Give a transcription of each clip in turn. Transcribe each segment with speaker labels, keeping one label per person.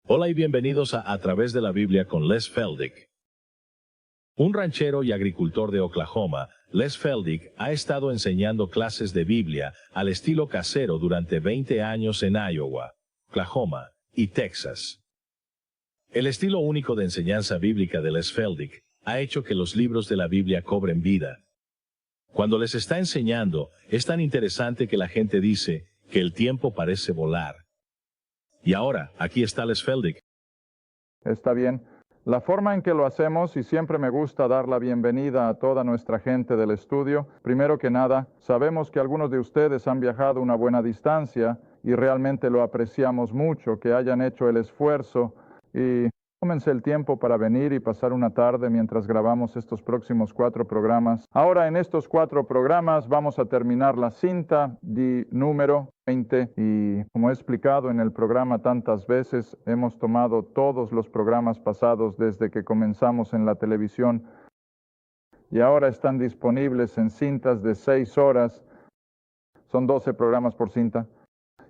Speaker 1: Hola y bienvenidos a Través de la Biblia con Les Feldick. Un ranchero y agricultor de Oklahoma, Les Feldick ha estado enseñando clases de Biblia al estilo casero durante 20 años en Iowa, Oklahoma y Texas. El estilo único de enseñanza bíblica de Les Feldick ha hecho que los libros de la Biblia cobren vida. Cuando les está enseñando, es tan interesante que la gente dice que el tiempo parece volar. Y ahora, aquí está Les Feldick.
Speaker 2: Está bien. La forma en que lo hacemos, y siempre me gusta dar la bienvenida a toda nuestra gente del estudio, primero que nada, sabemos que algunos de ustedes han viajado una buena distancia y realmente lo apreciamos mucho, que hayan hecho el esfuerzo y tómense el tiempo para venir y pasar una tarde mientras grabamos estos próximos 4 programas. Ahora en estos 4 programas vamos a terminar la cinta de número 20 y como he explicado en el programa tantas veces, hemos tomado todos los programas pasados desde que comenzamos en la televisión y ahora están disponibles en cintas de 6 horas. Son 12 programas por cinta.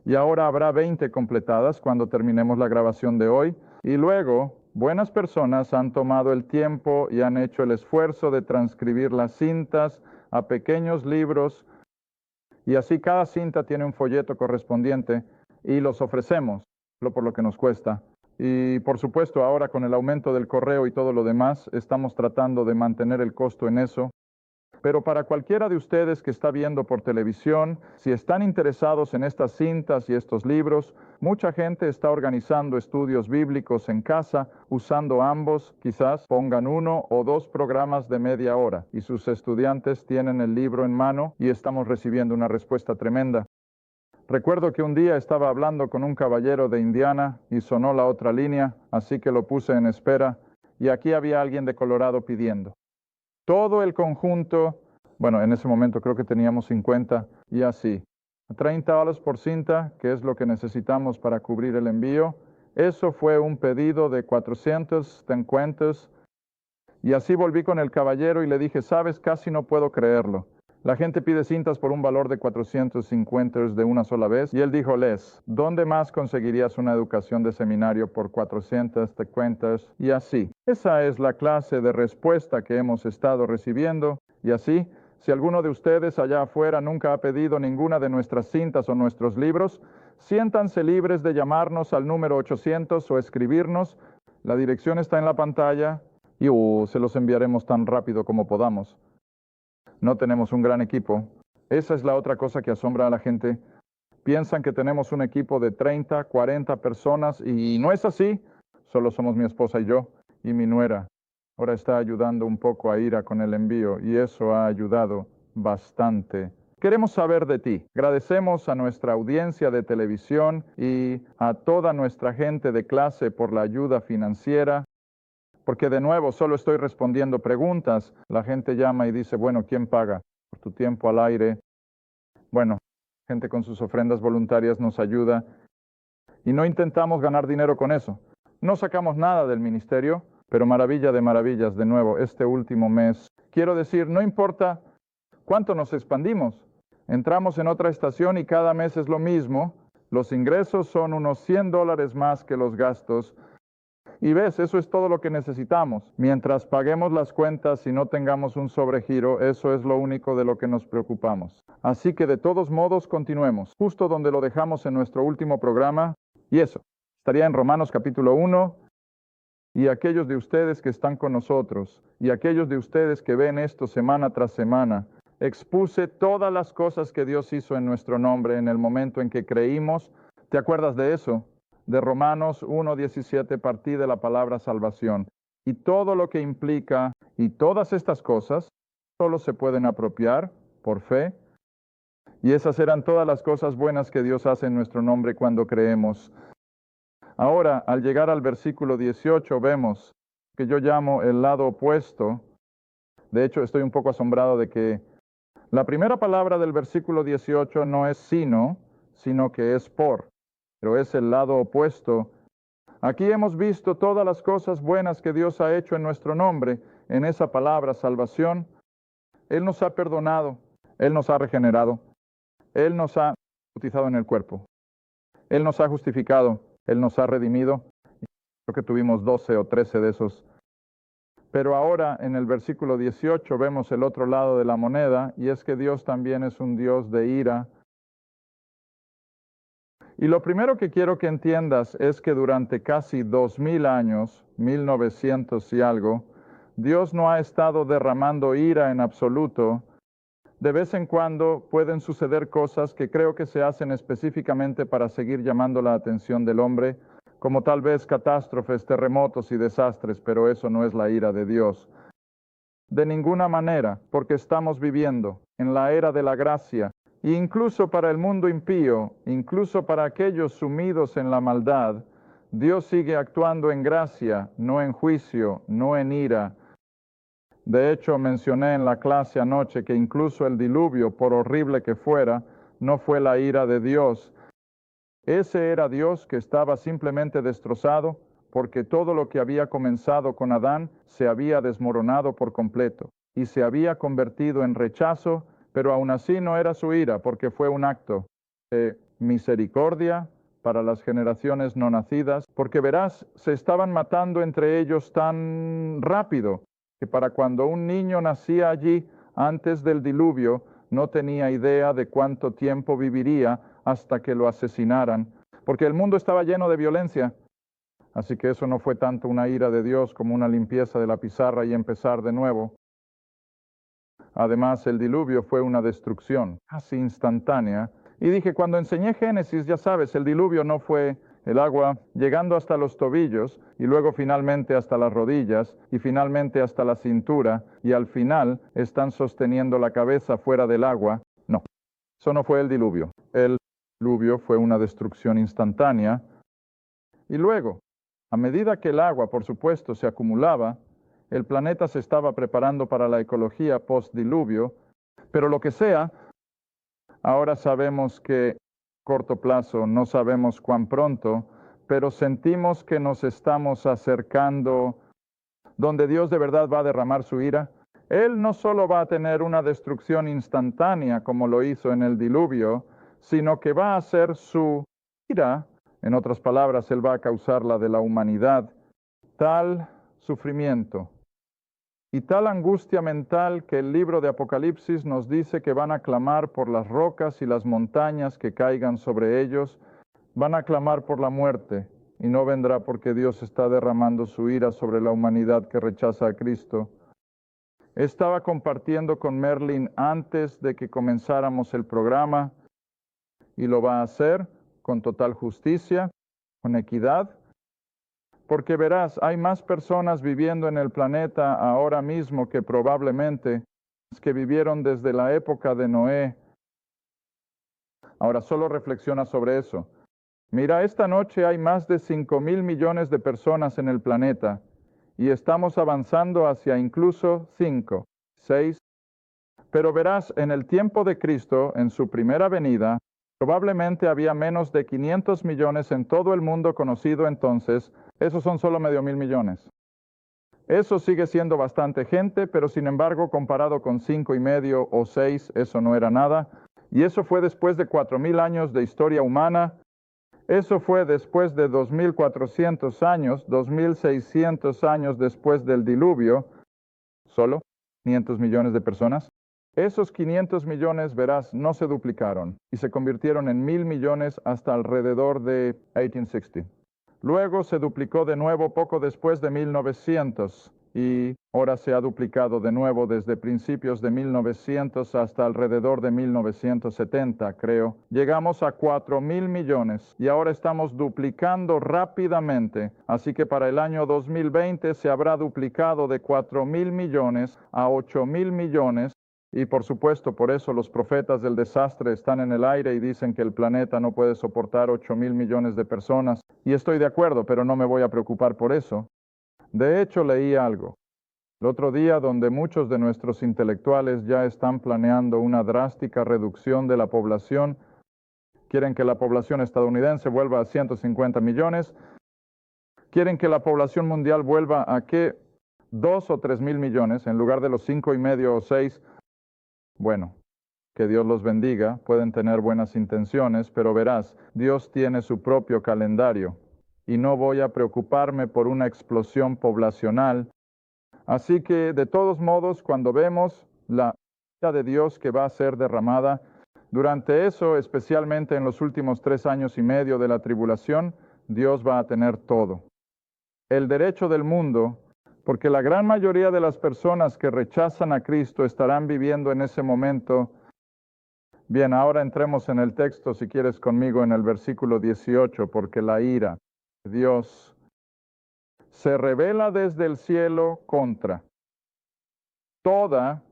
Speaker 2: Y ahora habrá 20 completadas cuando terminemos la grabación de hoy. Y luego, buenas personas han tomado el tiempo y han hecho el esfuerzo de transcribir las cintas a pequeños libros. Y así cada cinta tiene un folleto correspondiente y los ofrecemos, por lo que nos cuesta. Y por supuesto, ahora con el aumento del correo y todo lo demás, estamos tratando de mantener el costo en eso. Pero para cualquiera de ustedes que está viendo por televisión, si están interesados en estas cintas y estos libros, mucha gente está organizando estudios bíblicos en casa, usando ambos, quizás pongan 1 o 2 programas de media hora, y sus estudiantes tienen el libro en mano y estamos recibiendo una respuesta tremenda. Recuerdo que un día estaba hablando con un caballero de Indiana y sonó la otra línea, así que lo puse en espera, y aquí había alguien de Colorado pidiendo. Todo el conjunto, bueno, en ese momento creo que teníamos 50 y así. $30 por cinta, que es lo que necesitamos para cubrir el envío. Eso fue un pedido de 450. Y así volví con el caballero y le dije, sabes, casi no puedo creerlo. La gente pide cintas por un valor de 450 de una sola vez. Y él dijo, Les, ¿dónde más conseguirías una educación de seminario por 450? Y así. Esa es la clase de respuesta que hemos estado recibiendo. Y así, si alguno de ustedes allá afuera nunca ha pedido ninguna de nuestras cintas o nuestros libros, siéntanse libres de llamarnos al número 800 o escribirnos. La dirección está en la pantalla y se los enviaremos tan rápido como podamos. No tenemos un gran equipo. Esa es la otra cosa que asombra a la gente. Piensan que tenemos un equipo de 30, 40 personas y no es así. Solo somos mi esposa y yo y mi nuera. Ahora está ayudando un poco a Ira con el envío y eso ha ayudado bastante. Queremos saber de ti. Agradecemos a nuestra audiencia de televisión y a toda nuestra gente de clase por la ayuda financiera. Porque de nuevo, solo estoy respondiendo preguntas. La gente llama y dice, bueno, ¿quién paga por tu tiempo al aire? Bueno, gente con sus ofrendas voluntarias nos ayuda. Y no intentamos ganar dinero con eso. No sacamos nada del ministerio, pero maravilla de maravillas, de nuevo, este último mes. Quiero decir, no importa cuánto nos expandimos. Entramos en otra estación y cada mes es lo mismo. Los ingresos son unos $100 más que los gastos. Y ves, eso es todo lo que necesitamos. Mientras paguemos las cuentas y no tengamos un sobregiro, eso es lo único de lo que nos preocupamos. Así que de todos modos continuemos, justo donde lo dejamos en nuestro último programa. Y eso, estaría en Romanos capítulo 1. Y aquellos de ustedes que están con nosotros, y aquellos de ustedes que ven esto semana tras semana, expuse todas las cosas que Dios hizo en nuestro nombre en el momento en que creímos. ¿Te acuerdas de eso? De Romanos 1:17 partí de la palabra salvación. Y todo lo que implica, y todas estas cosas, solo se pueden apropiar por fe. Y esas eran todas las cosas buenas que Dios hace en nuestro nombre cuando creemos. Ahora, al llegar al versículo 18, vemos que yo llamo el lado opuesto. De hecho, estoy un poco asombrado de que la primera palabra del versículo 18 no es sino que es por. Pero es el lado opuesto. Aquí hemos visto todas las cosas buenas que Dios ha hecho en nuestro nombre, en esa palabra salvación. Él nos ha perdonado, Él nos ha regenerado, Él nos ha bautizado en el cuerpo, Él nos ha justificado, Él nos ha redimido, Creo que tuvimos 12 o 13 de esos. Pero ahora en el versículo 18 vemos el otro lado de la moneda, y es que Dios también es un Dios de ira. Y lo primero que quiero que entiendas es que durante casi 2000 años, 1900 y algo, Dios no ha estado derramando ira en absoluto. De vez en cuando pueden suceder cosas que creo que se hacen específicamente para seguir llamando la atención del hombre, como tal vez catástrofes, terremotos y desastres, pero eso no es la ira de Dios. De ninguna manera, porque estamos viviendo en la era de la gracia, e incluso para el mundo impío, incluso para aquellos sumidos en la maldad, Dios sigue actuando en gracia, no en juicio, no en ira. De hecho, mencioné en la clase anoche que incluso el diluvio, por horrible que fuera, no fue la ira de Dios. Ese era Dios que estaba simplemente destrozado porque todo lo que había comenzado con Adán se había desmoronado por completo y se había convertido en rechazo, pero aún así no era su ira porque fue un acto de misericordia para las generaciones no nacidas, porque verás, se estaban matando entre ellos tan rápido que para cuando un niño nacía allí antes del diluvio, no tenía idea de cuánto tiempo viviría hasta que lo asesinaran, porque el mundo estaba lleno de violencia. Así que eso no fue tanto una ira de Dios como una limpieza de la pizarra y empezar de nuevo. Además, el diluvio fue una destrucción casi instantánea. Y dije, cuando enseñé Génesis, ya sabes, el diluvio no fue el agua llegando hasta los tobillos y luego finalmente hasta las rodillas y finalmente hasta la cintura y al final están sosteniendo la cabeza fuera del agua. No, eso no fue el diluvio. El diluvio fue una destrucción instantánea. Y luego, a medida que el agua, por supuesto, se acumulaba, el planeta se estaba preparando para la ecología post-diluvio, pero lo que sea, ahora sabemos que a corto plazo, no sabemos cuán pronto, pero sentimos que nos estamos acercando donde Dios de verdad va a derramar su ira. Él no solo va a tener una destrucción instantánea como lo hizo en el diluvio, sino que va a hacer su ira, en otras palabras, Él va a causar la de la humanidad, tal sufrimiento y tal angustia mental que el libro de Apocalipsis nos dice que van a clamar por las rocas y las montañas que caigan sobre ellos, van a clamar por la muerte, y no vendrá porque Dios está derramando su ira sobre la humanidad que rechaza a Cristo. Estaba compartiendo con Merlin antes de que comenzáramos el programa, y lo va a hacer con total justicia, con equidad, porque verás, hay más personas viviendo en el planeta ahora mismo que probablemente que vivieron desde la época de Noé. Ahora solo reflexiona sobre eso. Mira, esta noche hay más de 5,000 millones de personas en el planeta y estamos avanzando hacia incluso 5, 6. Pero verás, en el tiempo de Cristo, en su primera venida, probablemente había menos de 500 millones en todo el mundo conocido entonces. Esos son solo 500,000 millones. Eso sigue siendo bastante gente, pero sin embargo, comparado con 5,5 o 6, eso no era nada. Y eso fue después de 4,000 años de historia humana. Eso fue después de 2,400 años, 2,600 años después del diluvio, solo 500 millones de personas. Esos 500 millones, verás, no se duplicaron y se convirtieron en 1,000 millones hasta alrededor de 1860. Luego se duplicó de nuevo poco después de 1900 y ahora se ha duplicado de nuevo desde principios de 1900 hasta alrededor de 1970, creo. Llegamos a 4,000 millones y ahora estamos duplicando rápidamente. Así que para el año 2020 se habrá duplicado de 4,000 millones a 8,000 millones. Y por supuesto, por eso los profetas del desastre están en el aire y dicen que el planeta no puede soportar 8,000 millones de personas. Y estoy de acuerdo, pero no me voy a preocupar por eso. De hecho, leí algo el otro día donde muchos de nuestros intelectuales ya están planeando una drástica reducción de la población. Quieren que la población estadounidense vuelva a 150 millones. Quieren que la población mundial vuelva a, ¿qué? 2 o 3,000 millones en lugar de los 5,5 o 6. Bueno, que Dios los bendiga, pueden tener buenas intenciones, pero verás, Dios tiene su propio calendario. y no voy a preocuparme por una explosión poblacional. Así que, de todos modos, cuando vemos la ira de Dios que va a ser derramada, durante eso, especialmente en los últimos 3 años y medio de la tribulación, Dios va a tener todo. El derecho del mundo, porque la gran mayoría de las personas que rechazan a Cristo estarán viviendo en ese momento. Bien, ahora entremos en el texto, si quieres conmigo, en el versículo 18, porque la ira de Dios se revela desde el cielo contra toda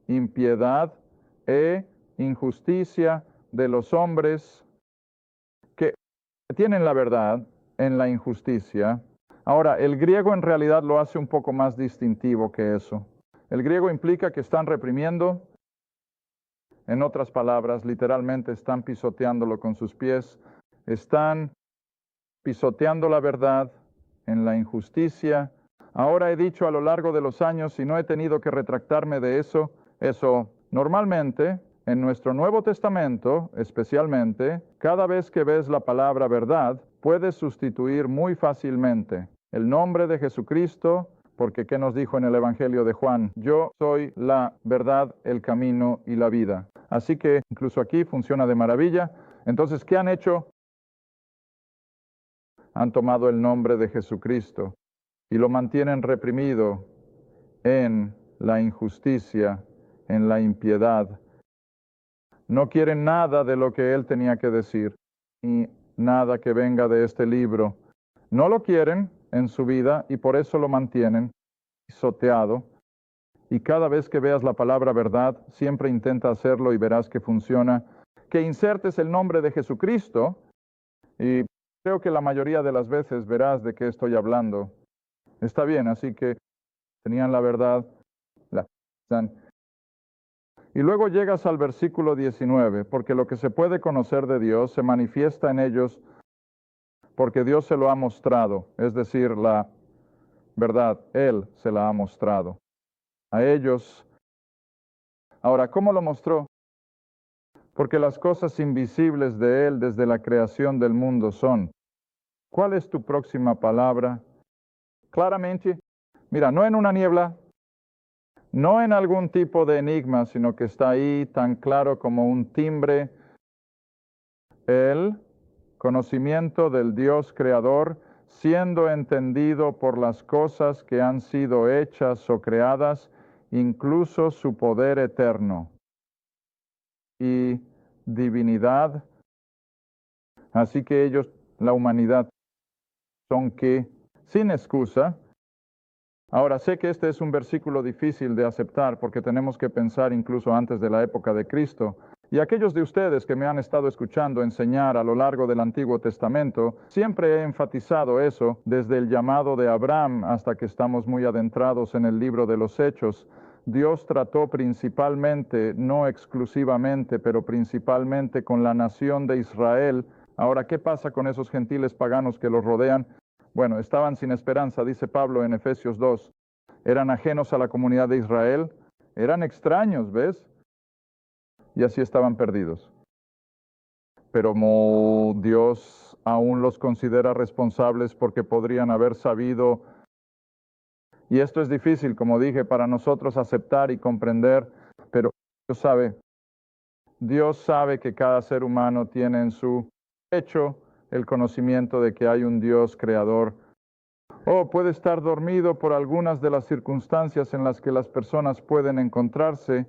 Speaker 2: impiedad e injusticia de los hombres que tienen la verdad en la injusticia. Ahora, el griego en realidad lo hace un poco más distintivo que eso. El griego implica que están reprimiendo. En otras palabras, literalmente están pisoteándolo con sus pies, están pisoteando la verdad en la injusticia. Ahora he dicho a lo largo de los años, y no he tenido que retractarme de eso, normalmente, en nuestro Nuevo Testamento, especialmente, cada vez que ves la palabra verdad, puedes sustituir muy fácilmente el nombre de Jesucristo, porque ¿qué nos dijo en el Evangelio de Juan? Yo soy la verdad, el camino y la vida. Así que incluso aquí funciona de maravilla. Entonces, ¿qué han hecho? Han tomado el nombre de Jesucristo y lo mantienen reprimido en la injusticia, en la impiedad. No quieren nada de lo que Él tenía que decir, ni nada que venga de este libro. No lo quieren en su vida y por eso lo mantienen pisoteado. Y cada vez que veas la palabra verdad, siempre intenta hacerlo y verás que funciona. Que insertes el nombre de Jesucristo y creo que la mayoría de las veces verás de qué estoy hablando. Está bien, así que tenían la verdad, la dan. Y luego llegas al versículo 19, porque lo que se puede conocer de Dios se manifiesta en ellos porque Dios se lo ha mostrado, es decir, la verdad, Él se la ha mostrado a ellos. Ahora, ¿cómo lo mostró? Porque las cosas invisibles de Él desde la creación del mundo son. ¿Cuál es tu próxima palabra? Claramente, mira, no en una niebla, no en algún tipo de enigma, sino que está ahí tan claro como un timbre. El conocimiento del Dios creador, siendo entendido por las cosas que han sido hechas o creadas, incluso su poder eterno y divinidad. Así que ellos, la humanidad, son que, sin excusa. Ahora, sé que este es un versículo difícil de aceptar porque tenemos que pensar incluso antes de la época de Cristo. Y aquellos de ustedes que me han estado escuchando enseñar a lo largo del Antiguo Testamento, siempre he enfatizado eso desde el llamado de Abraham hasta que estamos muy adentrados en el libro de los Hechos. Dios trató principalmente, no exclusivamente, pero principalmente con la nación de Israel. Ahora, ¿qué pasa con esos gentiles paganos que los rodean? Bueno, estaban sin esperanza, dice Pablo en Efesios 2. Eran ajenos a la comunidad de Israel, eran extraños, ¿ves? Y así estaban perdidos. Pero como Dios aún los considera responsables porque podrían haber sabido, y esto es difícil, como dije, para nosotros aceptar y comprender, pero Dios sabe que cada ser humano tiene en su pecho el conocimiento de que hay un Dios creador. Puede estar dormido por algunas de las circunstancias en las que las personas pueden encontrarse,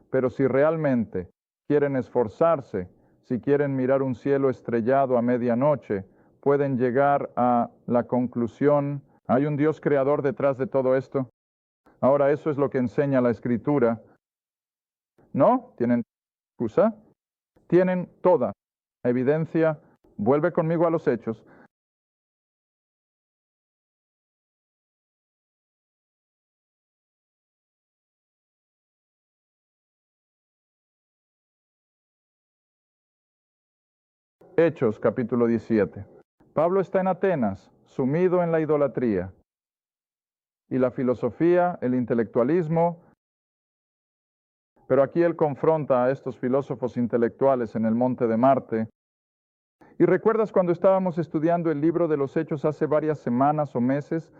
Speaker 2: pero si realmente quieren esforzarse, si quieren mirar un cielo estrellado a medianoche, pueden llegar a la conclusión, ¿hay un Dios creador detrás de todo esto? Ahora, eso es lo que enseña la Escritura. ¿No? ¿Tienen excusa? Tienen toda evidencia. Vuelve conmigo a los Hechos. Hechos, capítulo 17. Pablo está en Atenas, sumido en la idolatría. Y la filosofía, el intelectualismo. Pero aquí él confronta a estos filósofos intelectuales en el monte de Marte. Y recuerdas cuando estábamos estudiando el libro de los Hechos hace varias semanas o meses,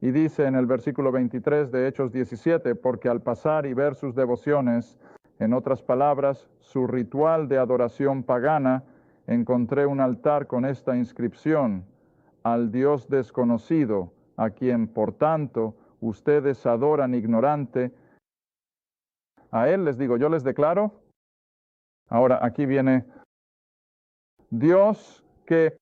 Speaker 2: y dice en el versículo 23 de Hechos 17, porque al pasar y ver sus devociones, en otras palabras, su ritual de adoración pagana, encontré un altar con esta inscripción: al Dios desconocido, a quien, por tanto, ustedes adoran ignorante. A él les digo, yo les declaro. Ahora aquí viene Dios, que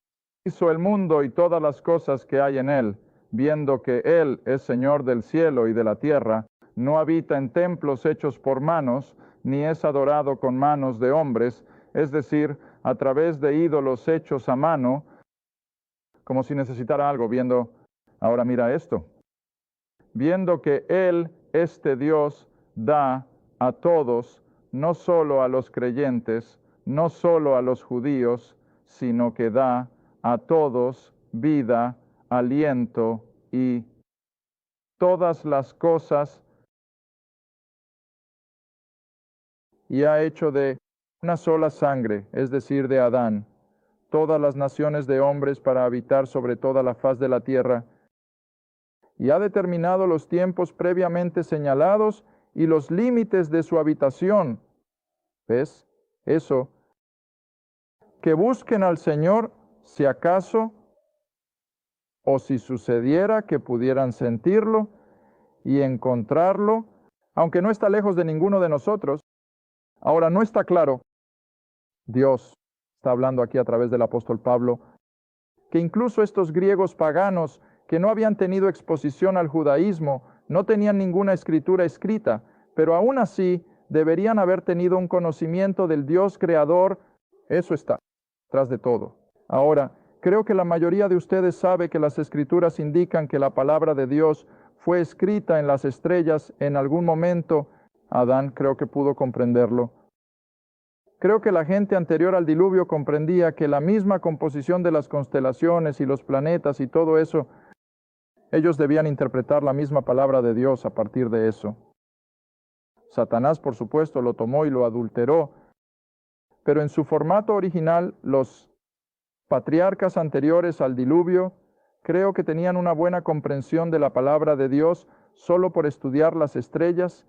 Speaker 2: hizo el mundo y todas las cosas que hay en él, viendo que Él es Señor del cielo y de la tierra, no habita en templos hechos por manos, ni es adorado con manos de hombres, es decir, a través de ídolos hechos a mano, como si necesitara algo, viendo, ahora mira esto, viendo que Él, este Dios, da a todos, no solo a los creyentes, no solo a los judíos, sino que da a todos vida, aliento y todas las cosas, y ha hecho de una sola sangre, es decir, de Adán, todas las naciones de hombres para habitar sobre toda la faz de la tierra, y ha determinado los tiempos previamente señalados y los límites de su habitación. ¿Ves? Eso. Que busquen al Señor si acaso, o si sucediera que pudieran sentirlo y encontrarlo, aunque no está lejos de ninguno de nosotros. Ahora, no está claro, Dios está hablando aquí a través del apóstol Pablo, que incluso estos griegos paganos que no habían tenido exposición al judaísmo, no tenían ninguna escritura escrita, pero aún así deberían haber tenido un conocimiento del Dios creador. Eso está tras de todo. Ahora, creo que la mayoría de ustedes sabe que las escrituras indican que la palabra de Dios fue escrita en las estrellas en algún momento. Adán creo que pudo comprenderlo. Creo que la gente anterior al diluvio comprendía que la misma composición de las constelaciones y los planetas y todo eso, ellos debían interpretar la misma palabra de Dios a partir de eso. Satanás, por supuesto, lo tomó y lo adulteró, pero en su formato original, los patriarcas anteriores al diluvio, creo que tenían una buena comprensión de la palabra de Dios solo por estudiar las estrellas.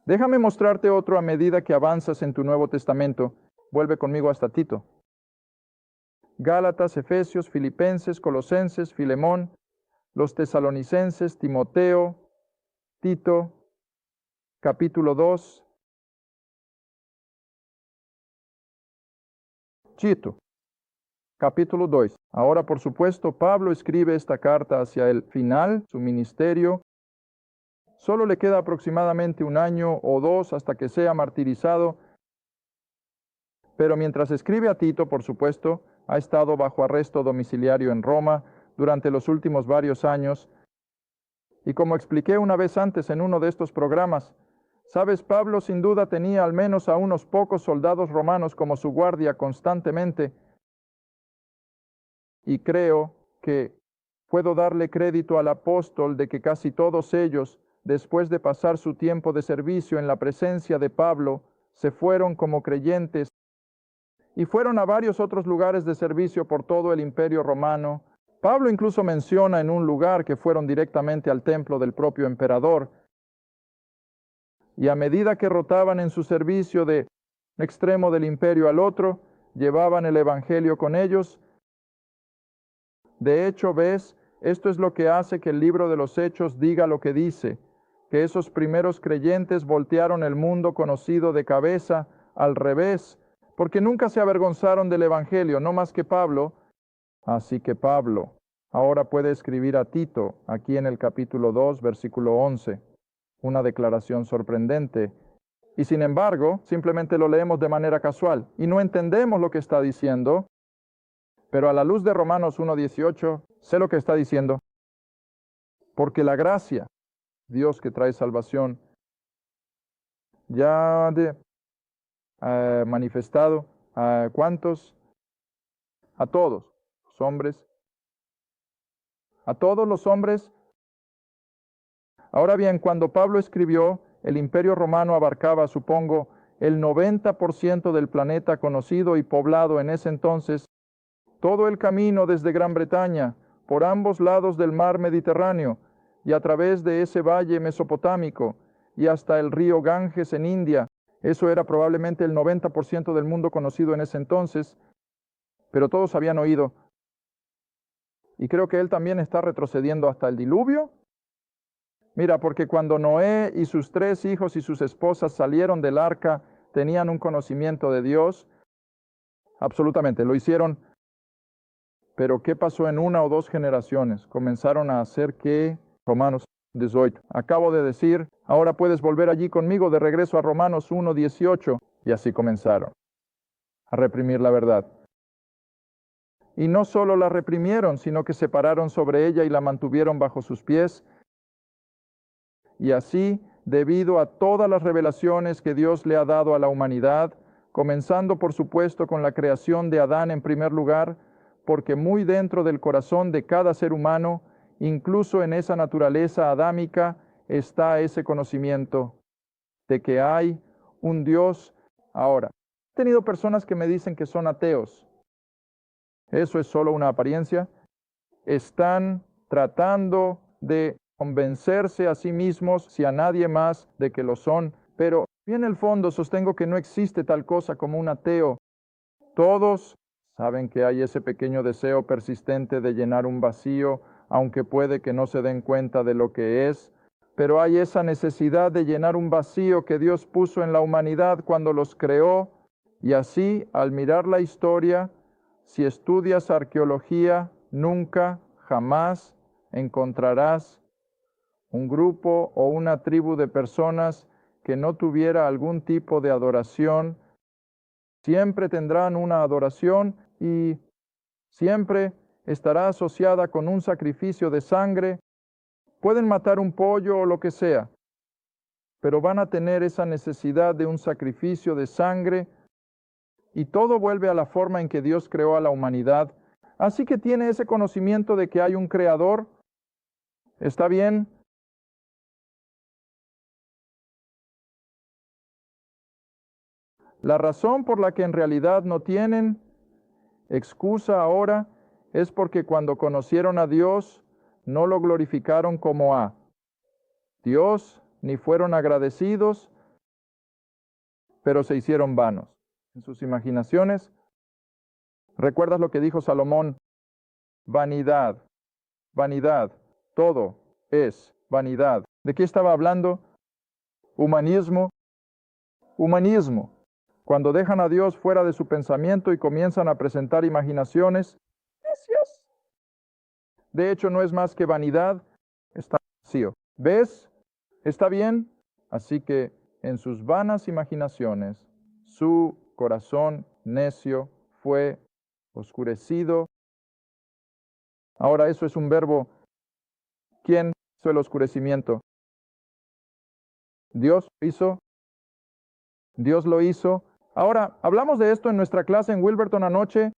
Speaker 2: Déjame mostrarte otro a medida que avanzas en tu Nuevo Testamento. Vuelve conmigo hasta Tito. Gálatas, Efesios, Filipenses, Colosenses, Filemón, los Tesalonicenses, Timoteo, Tito, capítulo 2. Tito, capítulo 2. Ahora, por supuesto, Pablo escribe esta carta hacia el final, su ministerio. Solo le queda aproximadamente un año o dos hasta que sea martirizado. Pero mientras escribe a Tito, por supuesto, ha estado bajo arresto domiciliario en Roma durante los últimos varios años. Y como expliqué una vez antes en uno de estos programas, sabes, Pablo sin duda tenía al menos a unos pocos soldados romanos como su guardia constantemente. Y creo que puedo darle crédito al apóstol de que casi todos ellos, después de pasar su tiempo de servicio en la presencia de Pablo, se fueron como creyentes y fueron a varios otros lugares de servicio por todo el imperio romano. Pablo incluso menciona en un lugar que fueron directamente al templo del propio emperador. Y a medida que rotaban en su servicio de un extremo del imperio al otro, llevaban el evangelio con ellos. De hecho, ves, esto es lo que hace que el libro de los Hechos diga lo que dice, que esos primeros creyentes voltearon el mundo conocido de cabeza al revés, porque nunca se avergonzaron del evangelio, no más que Pablo. Así que Pablo ahora puede escribir a Tito, aquí en el capítulo 2, versículo 11, una declaración sorprendente. Y sin embargo, simplemente lo leemos de manera casual y no entendemos lo que está diciendo. Pero a la luz de Romanos 1:18, sé lo que está diciendo. Porque la gracia, Dios que trae salvación, ya manifestado a ¿cuántos? A todos los hombres. A todos los hombres. Ahora bien, cuando Pablo escribió, el imperio romano abarcaba, supongo, el 90% del planeta conocido y poblado en ese entonces, todo el camino desde Gran Bretaña, por ambos lados del mar Mediterráneo, y a través de ese valle mesopotámico, y hasta el río Ganges en India. Eso era probablemente el 90% del mundo conocido en ese entonces, pero todos habían oído. Y creo que él también está retrocediendo hasta el diluvio. Mira, porque cuando Noé y sus 3 hijos y sus esposas salieron del arca, tenían un conocimiento de Dios. Absolutamente, lo hicieron. Pero ¿qué pasó en 1 o 2 generaciones? Comenzaron a hacer que Romanos 18. Acabo de decir, ahora puedes volver allí conmigo de regreso a Romanos 1:18. Y así comenzaron a reprimir la verdad. Y no solo la reprimieron, sino que se pararon sobre ella y la mantuvieron bajo sus pies. Y así, debido a todas las revelaciones que Dios le ha dado a la humanidad, comenzando por supuesto con la creación de Adán en primer lugar, porque muy dentro del corazón de cada ser humano, incluso en esa naturaleza adámica, está ese conocimiento de que hay un Dios. Ahora, he tenido personas que me dicen que son ateos. Eso es solo una apariencia. Están tratando de convencerse a sí mismos, si a nadie más, de que lo son. Pero en el fondo sostengo que no existe tal cosa como un ateo. Todos saben que hay ese pequeño deseo persistente de llenar un vacío, aunque puede que no se den cuenta de lo que es. Pero hay esa necesidad de llenar un vacío que Dios puso en la humanidad cuando los creó. Y así, al mirar la historia, si estudias arqueología, nunca, jamás encontrarás un grupo o una tribu de personas que no tuviera algún tipo de adoración. Siempre tendrán una adoración y siempre estará asociada con un sacrificio de sangre. Pueden matar un pollo o lo que sea, pero van a tener esa necesidad de un sacrificio de sangre. Y todo vuelve a la forma en que Dios creó a la humanidad. Así que tiene ese conocimiento de que hay un creador. ¿Está bien? La razón por la que en realidad no tienen excusa ahora es porque cuando conocieron a Dios, no lo glorificaron como a Dios, ni fueron agradecidos, pero se hicieron vanos en sus imaginaciones. ¿Recuerdas lo que dijo Salomón? Vanidad, vanidad, todo es vanidad. ¿De qué estaba hablando? Humanismo. Humanismo. Cuando dejan a Dios fuera de su pensamiento y comienzan a presentar imaginaciones necias. De hecho, no es más que vanidad, está vacío. ¿Ves? ¿Está bien? Así que en sus vanas imaginaciones, su corazón necio fue oscurecido. Ahora eso es un verbo. ¿Quién hizo el oscurecimiento? Dios lo hizo. Dios lo hizo. Ahora, hablamos de esto en nuestra clase en Wilberton anoche.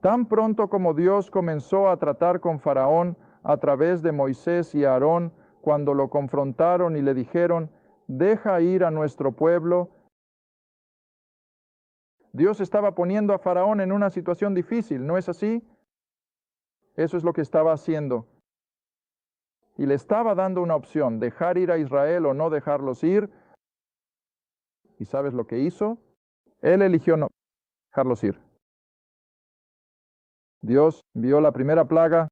Speaker 2: Tan pronto como Dios comenzó a tratar con Faraón a través de Moisés y Aarón, cuando lo confrontaron y le dijeron, deja ir a nuestro pueblo, Dios estaba poniendo a Faraón en una situación difícil, ¿no es así? Eso es lo que estaba haciendo. Y le estaba dando una opción, dejar ir a Israel o no dejarlos ir. ¿Y sabes lo que hizo? Él eligió no dejarlos ir. Dios envió la primera plaga.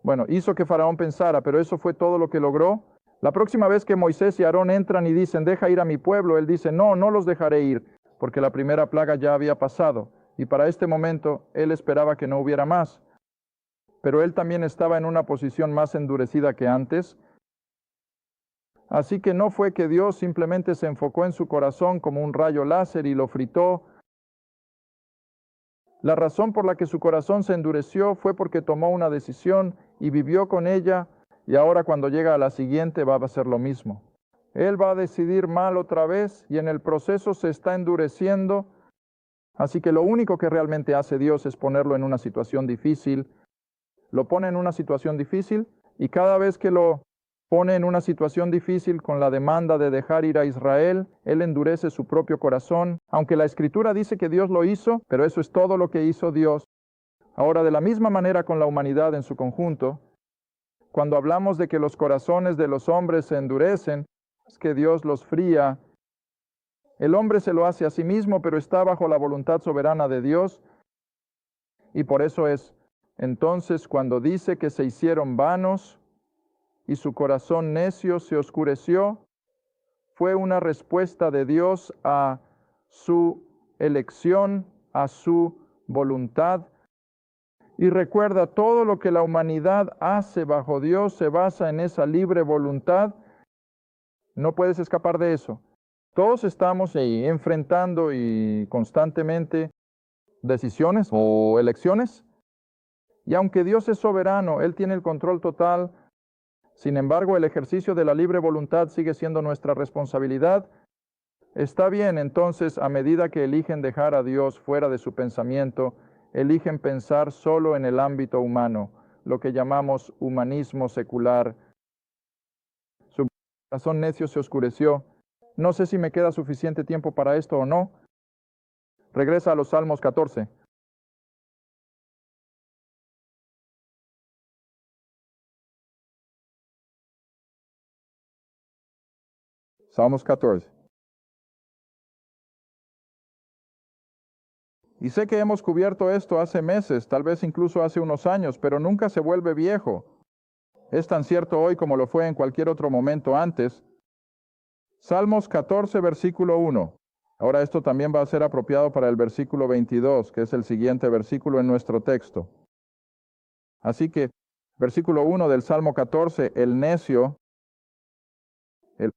Speaker 2: Bueno, hizo que Faraón pensara, pero eso fue todo lo que logró. La próxima vez que Moisés y Aarón entran y dicen, deja ir a mi pueblo, él dice, no, no los dejaré ir, porque la primera plaga ya había pasado. Y para este momento, él esperaba que no hubiera más. Pero él también estaba en una posición más endurecida que antes. Así que no fue que Dios simplemente se enfocó en su corazón como un rayo láser y lo fritó. La razón por la que su corazón se endureció fue porque tomó una decisión y vivió con ella, y ahora cuando llega a la siguiente va a hacer lo mismo. Él va a decidir mal otra vez y en el proceso se está endureciendo. Así que lo único que realmente hace Dios es ponerlo en una situación difícil. Lo pone en una situación difícil y cada vez que lo pone en una situación difícil con la demanda de dejar ir a Israel, él endurece su propio corazón, aunque la Escritura dice que Dios lo hizo, pero eso es todo lo que hizo Dios. Ahora, de la misma manera con la humanidad en su conjunto, cuando hablamos de que los corazones de los hombres se endurecen, es que Dios los fría. El hombre se lo hace a sí mismo, pero está bajo la voluntad soberana de Dios, y por eso es, entonces, cuando dice que se hicieron vanos, y su corazón necio se oscureció, fue una respuesta de Dios a su elección, a su voluntad. Y recuerda, todo lo que la humanidad hace bajo Dios se basa en esa libre voluntad. No puedes escapar de eso. Todos estamos ahí enfrentando y constantemente decisiones o elecciones. Y aunque Dios es soberano, Él tiene el control total. Sin embargo, el ejercicio de la libre voluntad sigue siendo nuestra responsabilidad. Está bien, entonces, a medida que eligen dejar a Dios fuera de su pensamiento, eligen pensar solo en el ámbito humano, lo que llamamos humanismo secular. Su corazón necio se oscureció. No sé si me queda suficiente tiempo para esto o no. Regresa a los Salmos 14. Salmos 14. Y sé que hemos cubierto esto hace meses, tal vez incluso hace unos años, pero nunca se vuelve viejo. Es tan cierto hoy como lo fue en cualquier otro momento antes. Salmos 14, versículo 1. Ahora esto también va a ser apropiado para el versículo 22, que es el siguiente versículo en nuestro texto. Así que, versículo 1 del Salmo 14, el necio, el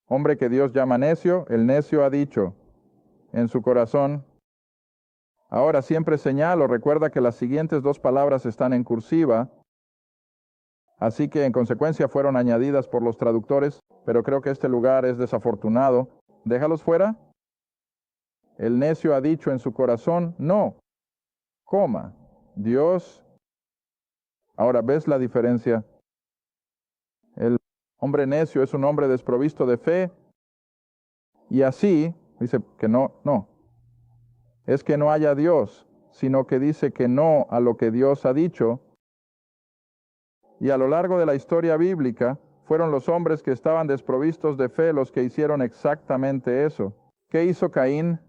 Speaker 2: hombre que Dios llama necio, el necio ha dicho en su corazón. Ahora siempre señalo, recuerda que las siguientes dos palabras están en cursiva, así que en consecuencia fueron añadidas por los traductores, pero creo que este lugar es desafortunado. Déjalos fuera. El necio ha dicho en su corazón, no, coma, Dios. Ahora, ¿ves la diferencia? El hombre necio es un hombre desprovisto de fe, y así dice que no. Es que no haya Dios, sino que dice que no a lo que Dios ha dicho. Y a lo largo de la historia bíblica, fueron los hombres que estaban desprovistos de fe los que hicieron exactamente eso. ¿Qué hizo Caín?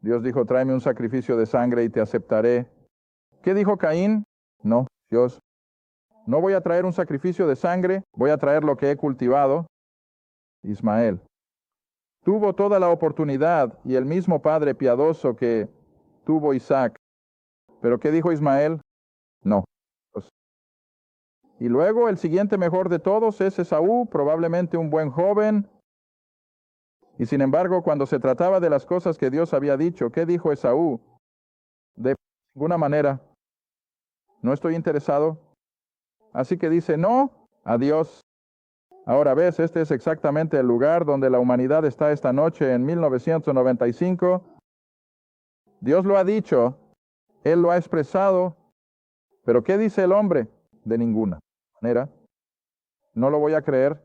Speaker 2: Dios dijo, tráeme un sacrificio de sangre y te aceptaré. ¿Qué dijo Caín? No, Dios, no voy a traer un sacrificio de sangre, voy a traer lo que he cultivado. Ismael tuvo toda la oportunidad y el mismo padre piadoso que tuvo Isaac. ¿Pero qué dijo Ismael? No. Y luego el siguiente mejor de todos es Esaú, probablemente un buen joven. Y sin embargo, cuando se trataba de las cosas que Dios había dicho, ¿qué dijo Esaú? De ninguna manera. No estoy interesado. Así que dice no a Dios. Ahora ves, este es exactamente el lugar donde la humanidad está esta noche en 1995. Dios lo ha dicho, Él lo ha expresado, pero ¿qué dice el hombre? De ninguna manera. No lo voy a creer,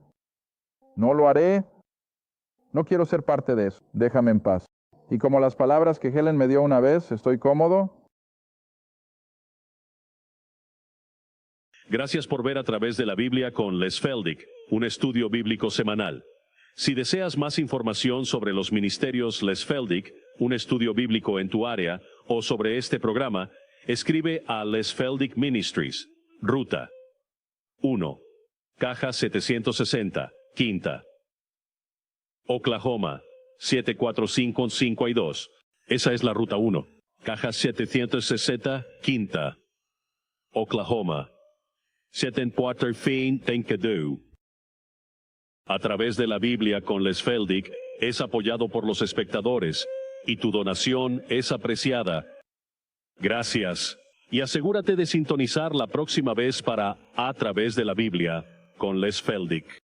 Speaker 2: no lo haré, no quiero ser parte de eso, déjame en paz. Y como las palabras que Helen me dio una vez, estoy cómodo.
Speaker 1: Gracias por ver A Través de la Biblia con Les Feldick, un estudio bíblico semanal. Si deseas más información sobre los ministerios Les Feldick, un estudio bíblico en tu área, o sobre este programa, escribe a Les Feldick Ministries, Ruta 1, Caja 760, Quinta, Oklahoma 74552. Esa es la Ruta 1, Caja 760, Quinta, Oklahoma 74552. A Través de la Biblia con Les Feldick es apoyado por los espectadores y tu donación es apreciada. Gracias. Y asegúrate de sintonizar la próxima vez para A Través de la Biblia con Les Feldick.